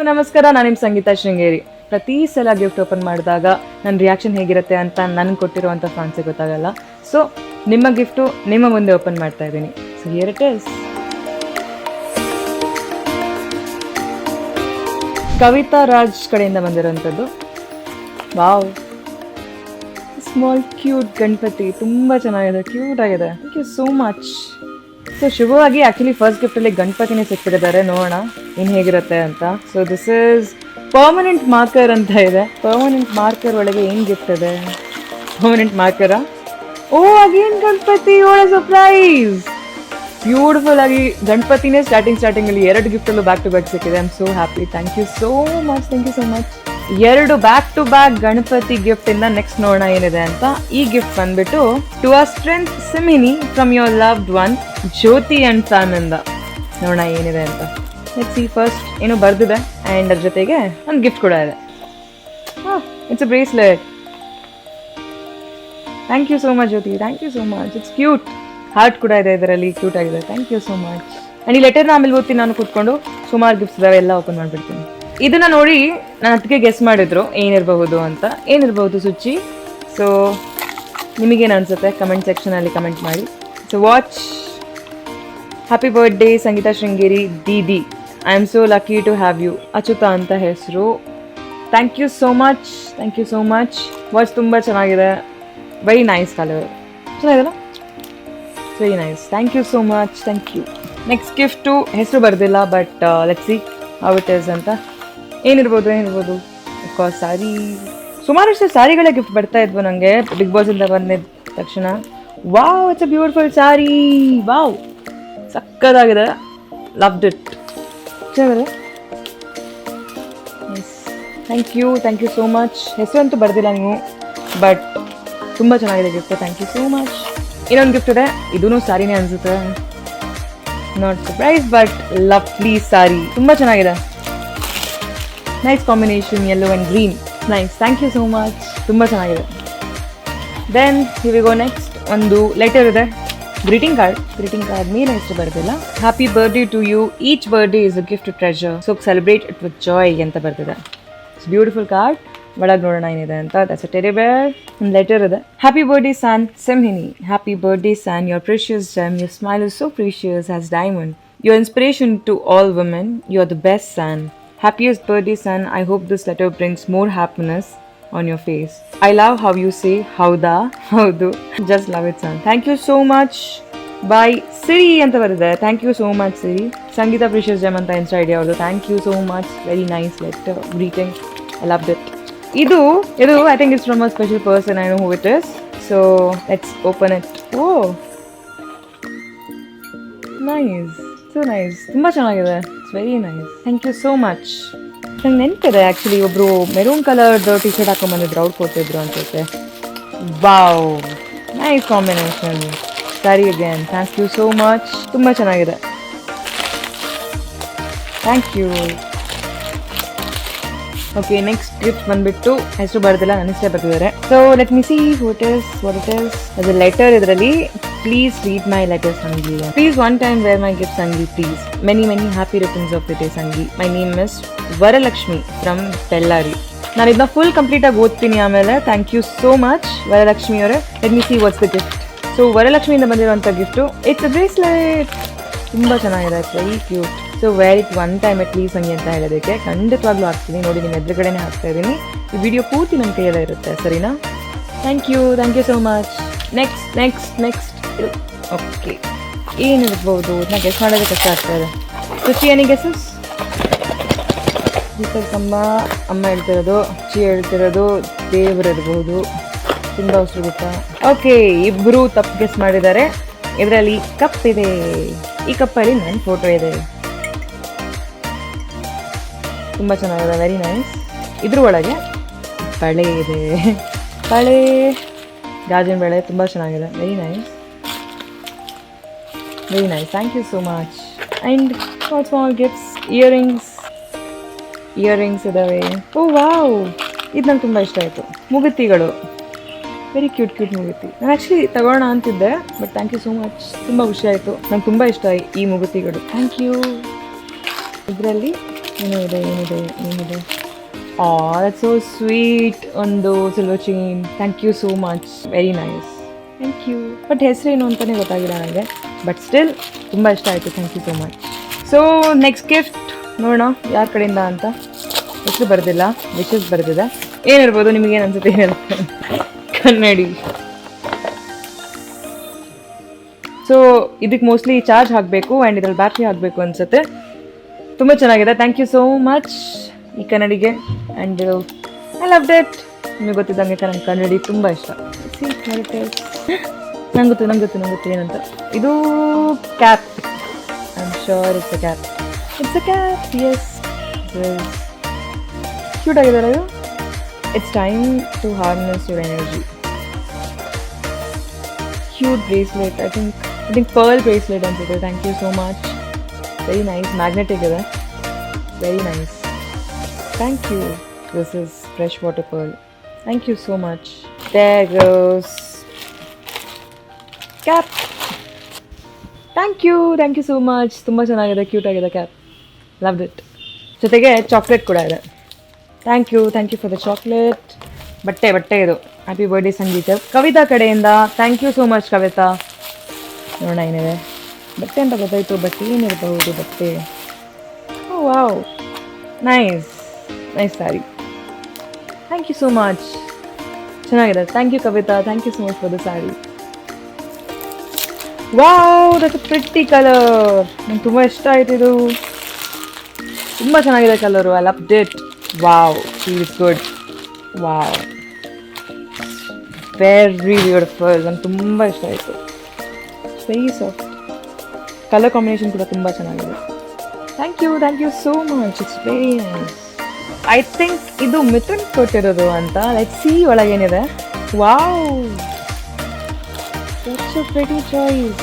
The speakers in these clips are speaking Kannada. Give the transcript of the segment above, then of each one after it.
ನಮಸ್ಕಾರ, ನಾನು ನಿಮ್ಮ ಸಂಗೀತ ಶೃಂಗೇರಿ. ಪ್ರತಿ ಸಲ ಗಿಫ್ಟ್ ಓಪನ್ ಮಾಡಿದಾಗ ನನ್ನ ರಿಯಾಕ್ಷನ್ ಹೇಗಿರುತ್ತೆ ಅಂತ ನನಗೆ ಕೊಟ್ಟಿರುವಂಥ ಫ್ಯಾನ್ಸಿಗೆ ಗೊತ್ತಾಗಲ್ಲ. ಸೊ ನಿಮ್ಮ ಗಿಫ್ಟು ನಿಮ್ಮ ಮುಂದೆ ಓಪನ್ ಮಾಡ್ತಾ ಇದ್ದೀನಿ. So here it is. Kavitha Raj ಕಡೆಯಿಂದ ಬಂದಿರೋಂಥದ್ದು. ವಾವ್, ಸ್ಮಾಲ್ ಕ್ಯೂಟ್ ಗಣಪತಿ, ತುಂಬ ಚೆನ್ನಾಗಿದೆ, ಕ್ಯೂಟ್ ಆಗಿದೆ. Thank you so much. So ಶುಭವಾಗಿ ಆ್ಯಕ್ಚುಲಿ ಫಸ್ಟ್ ಗಿಫ್ಟಲ್ಲಿ ಗಣಪತಿನೇ ಸಿಕ್ಬಿಟ್ಟಿದ್ದಾರೆ. ನೋಡೋಣ ಇನ್ನು ಹೇಗಿರುತ್ತೆ ಅಂತ. So this is permanent marker ಅಂತ ಇದೆ. ಪರ್ಮನೆಂಟ್ ಮಾರ್ಕರ್ ಒಳಗೆ ಏನು ಗಿಫ್ಟ್ ಇದೆ? ಪರ್ಮನೆಂಟ್ ಮಾರ್ಕರಾ? ಓ, ಅಗೇನ್ ಗಣಪತಿ, ಒಳ್ಳೆ ಸರ್ಪ್ರೈಸ್. ಬ್ಯೂಟಿಫುಲ್ ಆಗಿ ಗಣಪತಿನೇ ಸ್ಟಾರ್ಟಿಂಗಲ್ಲಿ 2 ಗಿಫ್ಟಲ್ಲೂ ಬ್ಯಾಕ್ ಟು ಬ್ಯಾಕ್ ಸಿಕ್ಕಿದೆ. I am so happy. Thank you so much. 2 back to back Ganapati gift ಇಂದ ನೆಕ್ಸ್ಟ್ ನೋಡೋಣ ಏನಿದೆ ಅಂತ. ಈ ಗಿಫ್ಟ್ ಬಂದ್ಬಿಟ್ಟು to a strength Simhini from your loved one Jyothi and fam ಇಂದ. ನೋಡೋಣ ಏನಿದೆ ಅಂತ. Let's C. ಫಸ್ಟ್ ಏನೋ ಬರ್ದಿದೆ ಆ್ಯಂಡ್ ಅದ್ರ ಜೊತೆಗೆ ಒಂದು ಗಿಫ್ಟ್ ಕೂಡ ಇದೆ. It's a bracelet. Thank you so much Jyoti, thank you so much. It's cute. Heart ಕೂಡ ಇದೆ ಇದರಲ್ಲಿ, ಕ್ಯೂಟ್ ಆಗಿದೆ. Thank you so much. And ಈ ಲೆಟರ್ನ ಆಮೇಲೆ ಓದ್ತೀನಿ ನಾನು ಕೂತ್ಕೊಂಡು. ಸುಮಾರು ಗಿಫ್ಟ್ಸ್ ಇದಾವೆ, ಎಲ್ಲ ಓಪನ್ ಮಾಡಿಬಿಡ್ತೀನಿ. ಇದನ್ನ ನೋಡಿ ನನ್ನ ಅದಕ್ಕೆ ಗೆಸ್ ಮಾಡಿದ್ರು ಏನಿರಬಹುದು ಅಂತ. ಏನಿರಬಹುದು ಸುಚ್ಚಿ? ಸೊ ನಿಮಗೇನು ಅನಿಸುತ್ತೆ ಕಮೆಂಟ್ ಸೆಕ್ಷನಲ್ಲಿ ಕಮೆಂಟ್ ಮಾಡಿ. So watch. Happy birthday Sangeetha Sringeri didi. I am so lucky to have you. Achyuta ಅಂತ ಹೆಸರು. Thank you so much. Thank you so much. Watch ತುಂಬ ಚೆನ್ನಾಗಿದೆ. Very nice colour. ಚೆನ್ನಾಗಿದೆಲ್ಲ? Very nice. Thank you so much. Thank you. Next gift ಹೆಸರು ಬರ್ದಿಲ್ಲ, but let's see how it is ಅಂತ. ಏನಿರ್ಬೋದು? ಅಫ್ಕೋರ್ಸ್ ಸಾರಿ. ಸುಮಾರಷ್ಟು ಸಾರಿಗಳೇ ಗಿಫ್ಟ್ ಬರ್ತಾ ಇದ್ವು ನನಗೆ ಬಿಗ್ ಬಾಸಿಂದ ಬಂದಿದ್ದ ತಕ್ಷಣ. Wow, it's a beautiful sari. Wow, ಸಕ್ಕದಾಗಿದೆ. Loved it. ಚೆನ್ನಾಗಿದೆ. Yes, thank you so much. ಹೆಸರಂತೂ ಬರ್ದಿಲ್ಲ ನೀವು, ಬಟ್ ತುಂಬ ಚೆನ್ನಾಗಿದೆ gift. Thank you so much. ಇನ್ನೊಂದು ಗಿಫ್ಟ್ ಇದೆ, ಇದೂ ಸಾರಿನೇ ಅನಿಸುತ್ತೆ. Not surprise, but lovely sari. ತುಂಬ ಚೆನ್ನಾಗಿದೆ. Nice combination, yellow and green. Nice. Thank you so much. ತುಂಬ ಚೆನ್ನಾಗಿದೆ. Then here we go next. ಒಂದು ಲೆಟರ್ ಇದೆ, ಗ್ರೀಟಿಂಗ್ ಕಾರ್ಡ್ ಮೇಲೆ ಹೆಸರು ಬರ್ದಿಲ್ಲ. Happy birthday to you. Each birthday is a gift to treasure, so celebrate it with joy ಅಂತ ಬರ್ತಿದೆ. It's beautiful card. ಒಳಗೆ ನೋಡೋಣ ಏನಿದೆ ಅಂತ. ದಟ್ಸ್ ಅ ಟೆಡಿ ಬೇರ್. ಒಂದು ಲೆಟರ್ ಇದೆ. Happy birthday son Simhini. Happy birthday son, your precious gem. Your smile is so precious as diamond. Your inspiration to all women. You are the best son. Happiest birthday son. I hope this letter brings more happiness on your face. I love how you say hauda, haudu. Just love it son. Thank you so much. By Siri anta baride. Thank you so much Siri. Sangeeta Precious Gem anta Insta ID avadu. Thank you so much. Very nice letter, greeting. I loved it. Idu I think it's from a special person. I know who it is. So let's open it. Oh, nice. So nice. ತುಂಬ ಚೆನ್ನಾಗಿದೆ. It's very nice. Thank you so much. ನಂಗೆ ನೆನಪಿದೆ ಆ್ಯಕ್ಚುಲಿ, ಒಬ್ಬರು ಮೆರೂನ್ ಕಲರ್ದು ಟಿ ಶರ್ಟ್ ಹಾಕೊಂಡ್ಬಂದಿದ್ರು, ಅವ್ರು ಕೊಟ್ಟಿದ್ರು ಅನ್ಸುತ್ತೆ. Wow, nice combination. Sari again. Thank you so much. ತುಂಬ ಚೆನ್ನಾಗಿದೆ. Thank you. Okay, next gift ಬಂದ್ಬಿಟ್ಟು ಹೆಸರು ಬರ್ದಿಲ್ಲ, ನನ್ನ ಹೆಸರೇ ಬರ್ತಿದ್ದಾರೆ. So let me see what it is. ಅದು ಲೆಟರ್ ಇದರಲ್ಲಿ. Please read my letter, Sangi. Please one time wear my gift, Sangi, please. Many happy returns of the day, Sangi. My name is Varalakshmi from Bellary. ನಾನು ಇದನ್ನ ಫುಲ್ ಕಂಪ್ಲೀಟ್ ಆಗಿ ಓದ್ತೀನಿ ಆಮೇಲೆ. Thank you so much Varalakshmi ಅವರೇ. Let me see what's the gift. So ವರಲಕ್ಷ್ಮಿಯಿಂದ ಬಂದಿರುವಂಥ ಗಿಫ್ಟು ಇಟ್ಸ್ ಅ ಬ್ರೇಸ್ಲೆಟ್. ತುಂಬ ಚೆನ್ನಾಗಿದೆ. It's very cute. So wear it one time at least ಹಂಗೆ ಅಂತ ಹೇಳೋದಕ್ಕೆ ಖಂಡಿತವಾಗ್ಲೂ ಹಾಕ್ತೀನಿ. ನೋಡಿ, ನಿಮ್ಮ ಎದುರುಗಡೆನೇ ಹಾಕ್ತಾ ಇದ್ದೀನಿ. ಈ ವಿಡಿಯೋ ಪೂರ್ತಿ ನನ್ನ ಕೈಯಲ್ಲೇ ಇರುತ್ತೆ, ಸರಿನಾ? Thank you so much. Next. Okay, ಏನಿರ್ಬೋದು? ನಾನು ಗೆಸ್ ಮಾಡೋದೇ ಕಷ್ಟ ಆಗ್ತಾಯಿದೆ. ಖುಷಿ ಏನಿ ಗೆಸಸ್? ಕಂಬ ಅಮ್ಮ ಹೇಳ್ತಿರೋದು, ಖುಷಿ ಹೇಳ್ತಿರೋದು ದೇವರಿರ್ಬೋದು. ತುಂಬ ಉಸಿರು ಗೊತ್ತಾ? ಓಕೆ, ಇಬ್ಬರು ತಪ್ಪು ಗೆಸ್ ಮಾಡಿದ್ದಾರೆ. ಇದರಲ್ಲಿ ಕಪ್ ಇದೆ. ಈ ಕಪ್ಪಲ್ಲಿ ನನ್ನ ಫೋಟೋ ಇದೆ. ತುಂಬ ಚೆನ್ನಾಗಿದೆ. Very nice. ಇದ್ರ ಒಳಗೆ ಬಳೆ ಇದೆ. ಗಾಜಿನ ಬಳೆ ತುಂಬ ಚೆನ್ನಾಗಿದೆ. Very nice. Thank you so much. And small gifts. Earrings ಇದಾವೆ. ಓ ವಾವ್, ಇದು ನಂಗೆ ತುಂಬ ಇಷ್ಟ ಆಯಿತು. ಮುಗುತಿಗಳು, ವೆರಿ ಕ್ಯೂಟ್ ಮುಗುತಿ. ನಾನು ಆ್ಯಕ್ಚುಲಿ ತಗೋಣ ಅಂತಿದ್ದೆ, but thank you so much. ತುಂಬ ಖುಷಿ ಆಯಿತು. ನಂಗೆ ತುಂಬ ಇಷ್ಟ ಈ ಮುಗುತಿಗಳು. Thank you. ಇದರಲ್ಲಿ ಏನಿದೆ that's so sweet. ಒಂದು silver chain. Thank you so much, very nice. Thank you. But ಹೆಸರೇನು ಅಂತಲೇ ಗೊತ್ತಾಗಿಲ್ಲ ನನಗೆ, ಬಟ್ ಸ್ಟಿಲ್ ತುಂಬ ಇಷ್ಟ ಆಯಿತು. Thank you so much. So next gift ನೋಡೋಣ ಯಾರ ಕಡೆಯಿಂದ ಅಂತ. ಹೆಸರು ಬರೆದಿಲ್ಲ, ವಿಶಸ್ ಬರೆದಿದೆ. ಏನಿರ್ಬೋದು, ನಿಮಗೇನು ಅನ್ಸುತ್ತೆ? ಏನಿರುತ್ತೆ? ಕನ್ನಡಿ. ಸೊ ಇದಕ್ಕೆ ಮೋಸ್ಟ್ಲಿ ಚಾರ್ಜ್ ಹಾಕಬೇಕು ಆ್ಯಂಡ್ ಇದ್ರಲ್ಲಿ ಬ್ಯಾಟ್ರಿ ಹಾಕಬೇಕು ಅನಿಸುತ್ತೆ. ತುಂಬ ಚೆನ್ನಾಗಿದೆ. ಥ್ಯಾಂಕ್ ಯು ಸೋ ಮಚ್ ಈ ಕನ್ನಡಿಗೆ. And I love that. ನಿಮಗೆ ಗೊತ್ತಿದ್ದಂಗೆ ನನಗೆ ಕನ್ನಡಿ ತುಂಬ ಇಷ್ಟ. ನಂಗೆ ಗೊತ್ತು ಏನಂತ. ಇದು cap. I am sure it's a cap. Yes, cute ಆಗಿದ್ದಾರೆ ಇದು. It's time to harness your energy. Cute bracelet. I think pearl bracelet ಅನ್ಸುತ್ತೆ. Thank you so much. Very nice. Magnetic ಇದೆ. Very nice. Thank you. This is fresh water pearl. Thank you so much. There goes cap. Thank you so much. ತುಂಬ ಚೆನ್ನಾಗಿದೆ, ಕ್ಯೂಟ್ ಆಗಿದೆ ಕ್ಯಾಪ್. Love it. ಜೊತೆಗೆ ಚಾಕ್ಲೇಟ್ ಕೂಡ ಇದೆ. Thank you for the chocolate. ಬಟ್ಟೆ ಇದು. Happy birthday Sangeetha. ಕವಿತಾ ಕಡೆಯಿಂದ thank you so much Kavitha. ನೋಡೋಣ ಏನಿದೆ. ಬಟ್ಟೆ ಅಂತ ಗೊತ್ತಾಯಿತು, ಬಟ್ ಏನಿರಬಹುದು ಬಟ್ಟೆ? Oh wow, nice sari. Thank you so much. ಚೆನ್ನಾಗಿದೆ. Thank you Kavitha. Thank you so much for the sari. Wow, that's a pretty colour. ನಂಗೆ ತುಂಬ ಇಷ್ಟ ಆಯ್ತು ಇದು. ತುಂಬ ಚೆನ್ನಾಗಿದೆ colour. I love it. Wow, feels good. Wow, very beautiful. ನಂಗೆ ತುಂಬ ಇಷ್ಟ ಆಯಿತು. Very soft. ಕಲರ್ ಕಾಂಬಿನೇಷನ್ ಕೂಡ ತುಂಬ ಚೆನ್ನಾಗಿದೆ. Thank you so much. It's very nice. I think ಇದು ಮಿಥುನ್ ಕೊಟ್ಟಿರೋದು ಅಂತ. ಲೆಟ್ಸ್ ಸಿ ಒಳಗೇನಿದೆ. Wow, that's a pretty choice.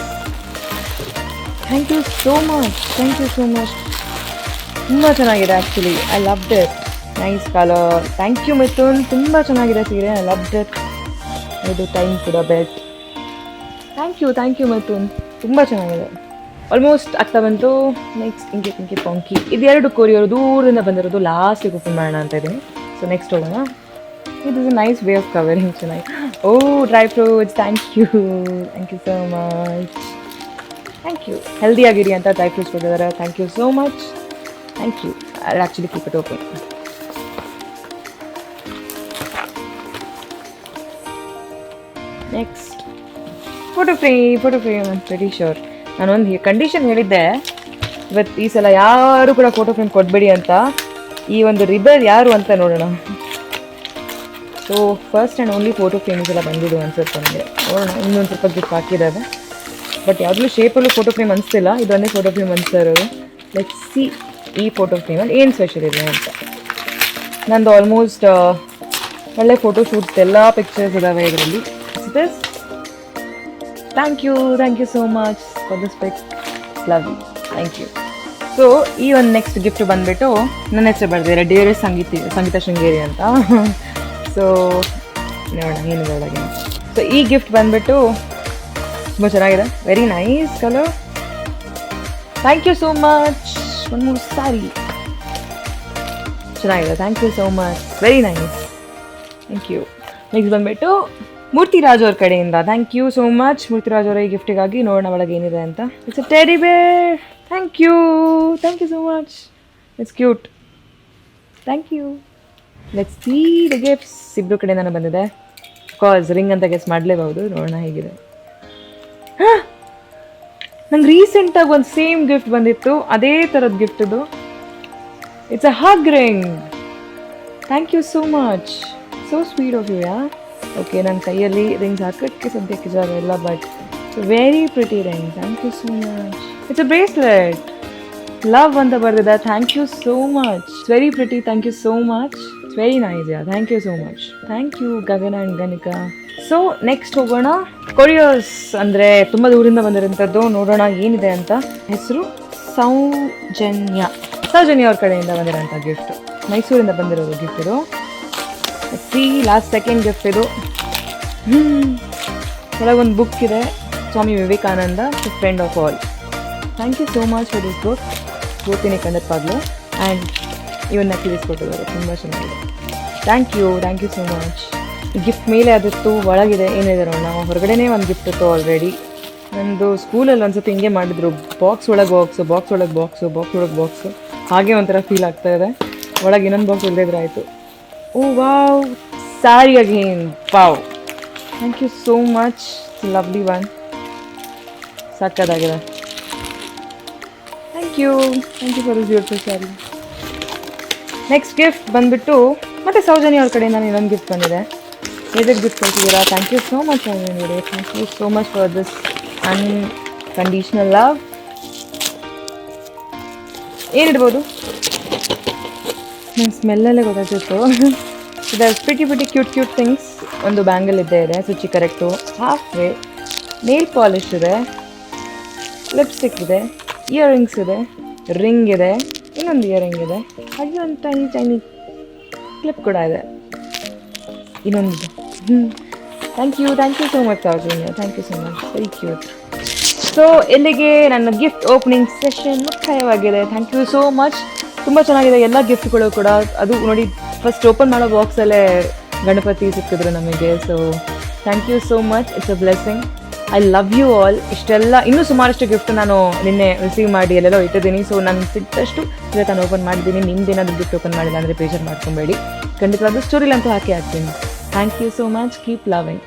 Thank you so much. ತುಂಬ ಚೆನ್ನಾಗಿದೆ actually. I love it. Nice colour. Thank you Mithun. ತುಂಬ ಚೆನ್ನಾಗಿದೆ ಸೀರೆ. I love it. ಇದು ಟೈಮ್ ಕೂಡ ಬೆಲ್ಟ್. Thank you Mithun. ತುಂಬ ಚೆನ್ನಾಗಿದೆ. ಆಲ್ಮೋಸ್ಟ್ ಆಗ್ತಾ ಬಂತು. Next Inky Ponky. ಇದು 2 ಕೊರಿಯರು ದೂರದಿಂದ ಬಂದಿರೋದು. ಲಾಸ್ಟಿಗೆ ಓಪನ್ ಮಾಡೋಣ ಅಂತ ಇದ್ದೀನಿ. ಸೊ ನೆಕ್ಸ್ಟ್ ಹೋಗೋಣ. ಇದು is a nice way of covering. ಚೆನ್ನಾಗಿ. Oh, dry fruits. Thank you so much. Thank you. ಹೆಲ್ದಿಯಾಗಿರಿ ಅಂತ ಡ್ರೈ ಫ್ರೂಟ್ಸ್ ಕೊಟ್ಟಿದ್ದಾರೆ. Thank you so much. Thank you. I actually keep it open. Next photo frame. I am very sure. ನಾನೊಂದು ಕಂಡೀಷನ್ ಹೇಳಿದ್ದೆ ಇವತ್ತು, ಈ ಸಲ ಯಾರು ಕೂಡ ಫೋಟೋ ಫ್ರೇಮ್ ಕೊಡಬೇಡಿ ಅಂತ. ಈ ಒಂದು ರಿಬಲ್ ಯಾರು ಅಂತ ನೋಡೋಣ. So first and only photo frames ಎಲ್ಲ ಬಂದಿದ್ದು ಅನ್ಸುತ್ತೆ ನನಗೆ. ನೋಡೋಣ, ಇನ್ನೊಂದು ಸ್ವಲ್ಪ ಗಿಫ್ಟ್ ಹಾಕಿದ್ದಾವೆ. ಬಟ್ ಯಾವುದೂ ಶೇಪಲ್ಲೂ ಫೋಟೋ ಫ್ರೇಮ್ ಅನಿಸ್ತಿಲ್ಲ. ಇದೊಂದೇ ಫೋಟೋ ಫ್ರೇಮ್ ಅನಿಸ್ತಾ ಇರೋದು. ಲೆಟ್ಸ್ ಸಿ ಈ ಫೋಟೋ ಫ್ರೇಮಲ್ಲಿ ಏನು ಸ್ಪೆಷಲ್ ಇದೆ ಅಂತ. ನಂದು ಆಲ್ಮೋಸ್ಟ್ ಒಳ್ಳೆ ಫೋಟೋ ಶೂಟ್ಸ್ ಎಲ್ಲ ಪಿಕ್ಚರ್ಸ್ ಇದ್ದಾವೆ ಇದರಲ್ಲಿ. This. Thank you so much for this pic. Love you. Thank you. So ಈ ಒಂದು ನೆಕ್ಸ್ಟ್ ಗಿಫ್ಟ್ ಬಂದುಬಿಟ್ಟು ನನ್ನ ಹೆಸರು ಬರ್ದಿದ್ದಾರೆ, ಡಿಯರೆಸ್ಟ್ ಸಂಗೀತ ಶೃಂಗೇರಿ ಅಂತ. ಸೊ ನೋಡೋಣ ಏನಿದೆ ಒಳಗೆ. ಸೊ ಈ ಗಿಫ್ಟ್ ಬಂದುಬಿಟ್ಟು ತುಂಬ ಚೆನ್ನಾಗಿದೆ. Very nice colour. Thank you so much. ಒಂದು 3 ಸ್ಯಾರಿ ಚೆನ್ನಾಗಿದೆ. Thank you so much. Very nice. Thank you. Next ಬಂದುಬಿಟ್ಟು ಮೂರ್ತಿರಾಜ್ ಅವ್ರ ಕಡೆಯಿಂದ. Thank you so much Murthyraj ಅವರ ಈ ಗಿಫ್ಟಿಗಾಗಿ. ನೋಡೋಣ ಒಳಗೆ ಏನಿದೆ ಅಂತ. It's a teddy bear. Thank you so much. It's cute. Thank you. Let's see the gifts. ಇಬ್ಬರು ಕಡೆಯಿಂದ ಬಂದಿದೆ. ಕಾಸ್ ರಿಂಗ್ ಅಂತ ಗೆಸ್ ಮಾಡಲೇಬಹುದು. ನೋಡೋಣ ಹೇಗಿದೆ. ನಂಗೆ ರೀಸೆಂಟಾಗಿ ಒಂದು ಸೇಮ್ ಗಿಫ್ಟ್ ಬಂದಿತ್ತು, ಅದೇ ಥರದ ಗಿಫ್ಟ್ ಇದು. It's a hug ring. Thank you so much. So sweet of you. Okay, ನನ್ನ ಕೈಯಲ್ಲಿ ರಿಂಗ್ಸ್ ಹಾಕೋಕ್ಕೆ ಸದ್ಯಕ್ಕೆ ಜಾಗ ಇಲ್ಲ, but very pretty ring. Thank you so much. It's a bracelet. Love ಅಂತ ಬರ್ದಿದೆ. Thank you so much. It's very pretty. Thank you so much. It's very nice. Thank you so much. Thank you Gagana and Ganika. So next ಹೋಗೋಣ. ಕೊರಿಯರ್ಸ್ ಅಂದರೆ ತುಂಬ ದೂರಿಂದ ಬಂದಿರೋಂಥದ್ದು. ನೋಡೋಣ ಏನಿದೆ ಅಂತ. ಹೆಸರು ಸೌಜನ್ಯ ಅವ್ರ ಕಡೆಯಿಂದ ಬಂದಿರೋಂಥ ಗಿಫ್ಟ್. ಮೈಸೂರಿಂದ ಬಂದಿರೋದು ಗಿಫ್ಟ್ ಇದು. ಲಾಸ್ಟ್ ಸೆಕೆಂಡ್ ಗಿಫ್ಟ್ ಇದು. ಒಳಗೊಂದು ಬುಕ್ ಇದೆ, Swami Vivekananda, friend of all. Thank you so much for this book. ಓದ್ತೀನಿ ಖಂಡಿತವಾಗ್ಲೂ. ಆ್ಯಂಡ್ ಇವನ್ ನೆಕ್ಲೇಸ್ ಕೊಟ್ಟಿದ್ದಾರೆ, ತುಂಬ ಚೆನ್ನಾಗಿದೆ. Thank you so much. Gift ಮೇಲೆ ಅದಿತ್ತು, ಒಳಗಿದೆ ಏನಿದೆ ನೋಡೋಣ. ಹೊರಗಡೆನೇ ಒಂದು ಗಿಫ್ಟ್ ಇತ್ತು ಆಲ್ರೆಡಿ. ನಂದು ಸ್ಕೂಲಲ್ಲಿ ಒಂದ್ಸತಿ ಹಿಂಗೆ ಮಾಡಿದ್ರು, ಬಾಕ್ಸ್ ಒಳಗೆ ಬಾಕ್ಸು ಹಾಗೆ ಒಂಥರ ಫೀಲ್ ಆಗ್ತಾ ಇದೆ. ಒಳಗೆ ಇನ್ನೊಂದು ಬಾಕ್ಸ್ ಇಲ್ಲದಿದ್ರೆ ಆಯಿತು. Oh wow, sari again, wow, thank you so much, lovely one, ಸಾಕಾಗಿದೆ. Thank you for this beautiful sari. Next gift ಬಂದುಬಿಟ್ಟು ಮತ್ತು ಸೌಜನ್ಯ ಅವ್ರ ಕಡೆಯಿಂದ ಇನ್ನೊಂದು ಗಿಫ್ಟ್ ಬಂದಿದೆ. ಏಜೆಡ್ ಗಿಫ್ಟ್ ಕೊಡ್ತಿದ್ದೀರಾ, thank you so much Soujanya, thank you so much for this unconditional love. ಏನಿಡ್ಬೋದು, ನನ್ನ ಸ್ಮೆಲ್ಲಲ್ಲೇ ಗೊತ್ತಾಗ್ತಿತ್ತು. ಇದು ಪ್ರಿಟಿ ಕ್ಯೂಟ್ ಥಿಂಗ್ಸ್. ಒಂದು ಬ್ಯಾಂಗಲ್ ಇದೆ, Suchi correct, half way, nail polish ಇದೆ, ಲಿಪ್ಸ್ಟಿಕ್ ಇದೆ, ಇಯರಿಂಗ್ಸ್ ಇದೆ, ರಿಂಗ್ ಇದೆ, ಇನ್ನೊಂದು ಇಯರಿಂಗ್ ಇದೆ, ಹಾಗೆ ಒಂದು ಟೈನಿ ಕ್ಲಿಪ್ ಕೂಡ ಇದೆ, ಇನ್ನೊಂದು. Thank you so much Soujanya, thank you so much, very cute. So ಇಲ್ಲಿಗೆ ನನ್ನ ಗಿಫ್ಟ್ ಓಪನಿಂಗ್ ಸೆಷನ್ ಮುಕ್ತಾಯವಾಗಿದೆ. Thank you so much. ತುಂಬ ಚೆನ್ನಾಗಿದೆ ಎಲ್ಲ ಗಿಫ್ಟ್ಗಳು ಕೂಡ. ಅದು ನೋಡಿ, ಫಸ್ಟ್ ಓಪನ್ ಮಾಡೋ ಬಾಕ್ಸಲ್ಲೇ ಗಣಪತಿ ಸಿಕ್ಕಿದ್ರು ನಮಗೆ. So thank you so much, it's a blessing. I love you all. ಇಷ್ಟೆಲ್ಲ ಇನ್ನೂ ಸುಮಾರಷ್ಟು ಗಿಫ್ಟ್ ನಾನು ನಿನ್ನೆ ರಿಸೀವ್ ಮಾಡಿ ಎಲ್ಲೆಲ್ಲೋ ಇಟ್ಟಿದ್ದೀನಿ. ಸೊ ನಾನು ಸಿಕ್ತಷ್ಟು ಇವತ್ತು ನಾನು ಓಪನ್ ಮಾಡಿದ್ದೀನಿ. ನಿಮ್ದೇನಾದರೂ ಗಿಫ್ಟ್ ಓಪನ್ ಮಾಡಿಲ್ಲ ಅಂದರೆ ಬೇಜಾರು ಮಾಡ್ಕೊಬೇಡಿ, ಖಂಡಿತವಾಗ್ಲೂ ಸ್ಟೋರಿಲಂತೂ ಹಾಕಿ ಹಾಕ್ತೀನಿ. Thank you so much, keep loving.